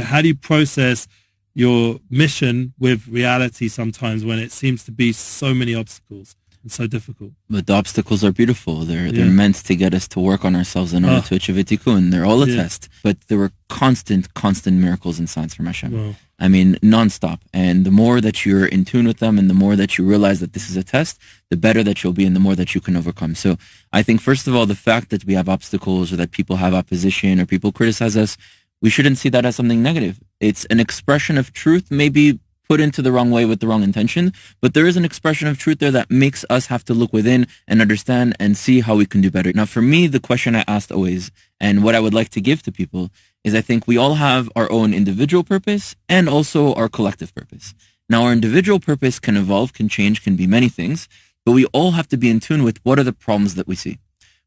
How do you process your mission with reality sometimes when it seems to be so many obstacles and so difficult? But the obstacles are beautiful. They're meant to get us to work on ourselves in order to achieve a tikkun. They're all a test. But there were constant miracles and signs from Hashem. Wow. I mean, nonstop. And the more that you're in tune with them and the more that you realize that this is a test, the better that you'll be and the more that you can overcome. So I think, first of all, the fact that we have obstacles or that people have opposition or people criticize us, we shouldn't see that as something negative. It's an expression of truth, maybe put into the wrong way with the wrong intention, but there is an expression of truth there that makes us have to look within and understand and see how we can do better. Now, for me, the question I asked always, and what I would like to give to people, is I think we all have our own individual purpose and also our collective purpose. Now, our individual purpose can evolve, can change, can be many things, but we all have to be in tune with what are the problems that we see.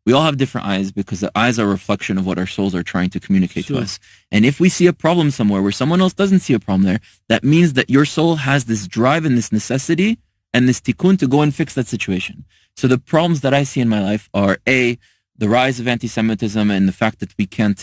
We all have different eyes because the eyes are a reflection of what our souls are trying to communicate to us. And if we see a problem somewhere where someone else doesn't see a problem there, that means that your soul has this drive and this necessity and this tikkun to go and fix that situation. So the problems that I see in my life are A, the rise of anti-Semitism and the fact that we can't,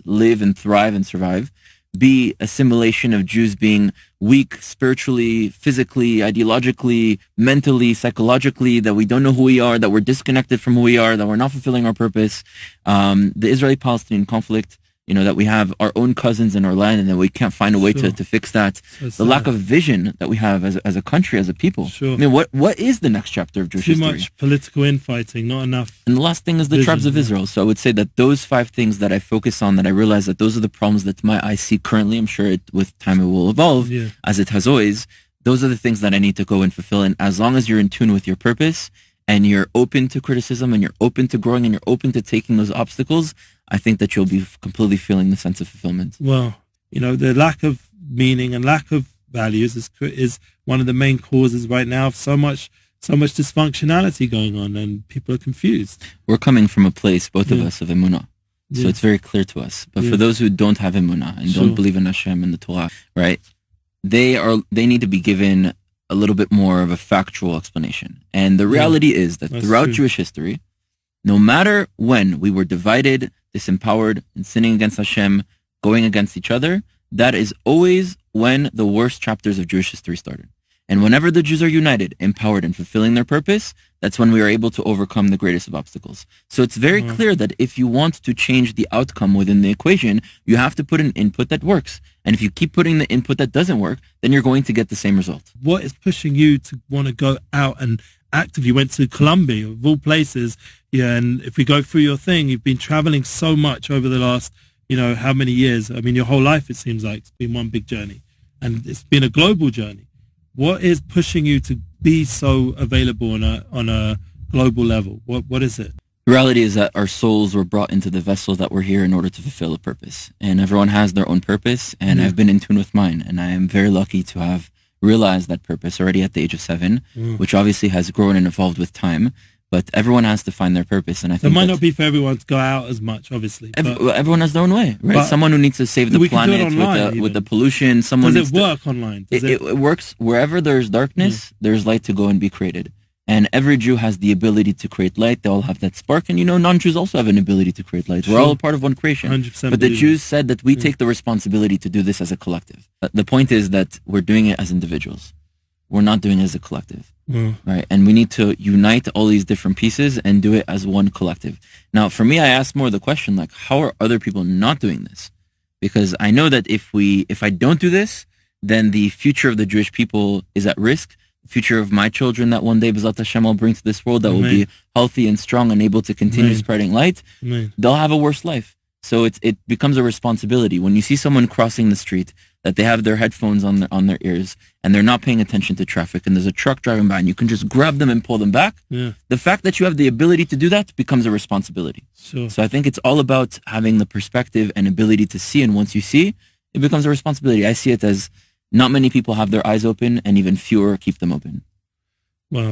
live and thrive and survive. B, assimilation of Jews being weak spiritually, physically, ideologically, mentally, psychologically, that we don't know who we are, that we're disconnected from who we are, that we're not fulfilling our purpose. The Israeli-Palestinian conflict, that we have our own cousins in our land and that we can't find a way to fix that. The lack of vision that we have as a country, as a people. I mean, what is the next chapter of Jewish history? Too much political infighting, not enough. And the last thing is the tribes of Israel. So I would say that those 5 things that I focus on, that I realize that those are the problems that my eyes see currently. I'm sure with time it will evolve, as it has always. Those are the things that I need to go and fulfill. And as long as you're in tune with your purpose, and you're open to criticism, and you're open to growing, and you're open to taking those obstacles, I think that you'll be completely feeling the sense of fulfillment. Well, the lack of meaning and lack of values is one of the main causes right now of so much dysfunctionality going on, and people are confused. We're coming from a place, both of us, of emunah. So it's very clear to us. But for those who don't have emunah and don't believe in Hashem and the Torah, right, they need to be given a little bit more of a factual explanation. And the reality is that throughout Jewish history, no matter when we were divided, disempowered, and sinning against Hashem, going against each other, that is always when the worst chapters of Jewish history started. And whenever the Jews are united, empowered, and fulfilling their purpose, that's when we are able to overcome the greatest of obstacles. So it's very clear that if you want to change the outcome within the equation, you have to put an input that works. And if you keep putting the input that doesn't work, then you're going to get the same result. What is pushing you to want to go out and active? You went to Colombia, of all places, and if we go through your thing, you've been traveling so much over the last, how many years? I mean, your whole life, it seems like, it's been one big journey, and it's been a global journey. What is pushing you to be so available on a global level? What is it? The reality is that our souls were brought into the vessel that we're here in order to fulfill a purpose. And everyone has their own purpose, and I've been in tune with mine. And I am very lucky to have realized that purpose already at the age of 7, which obviously has grown and evolved with time. But everyone has to find their purpose, and I think it might not be for everyone to go out as much, obviously. Everyone has their own way, right? Someone who needs to save the planet with the pollution. Someone does it work online? It works wherever there's darkness. There's light to go and be created, and every Jew has the ability to create light. They all have that spark, and non-Jews also have an ability to create light. We're all a part of one creation. 100%. But the Jews said that we take the responsibility to do this as a collective. The point is that we're doing it as individuals. We're not doing it as a collective. Right? And we need to unite all these different pieces and do it as one collective. Now, for me, I ask more the question, like, how are other people not doing this? Because I know that if I don't do this, then the future of the Jewish people is at risk. The future of my children that one day B'ezrat Hashem will bring to this world, that will be healthy and strong and able to continue spreading light, they'll have a worse life. So it becomes a responsibility. When you see someone crossing the street, that they have their headphones on their ears and they're not paying attention to traffic, and there's a truck driving by and you can just grab them and pull them back. The fact that you have the ability to do that becomes a responsibility. So I think it's all about having the perspective and ability to see, and once you see, it becomes a responsibility. I see it as not many people have their eyes open, and even fewer keep them open. Wow.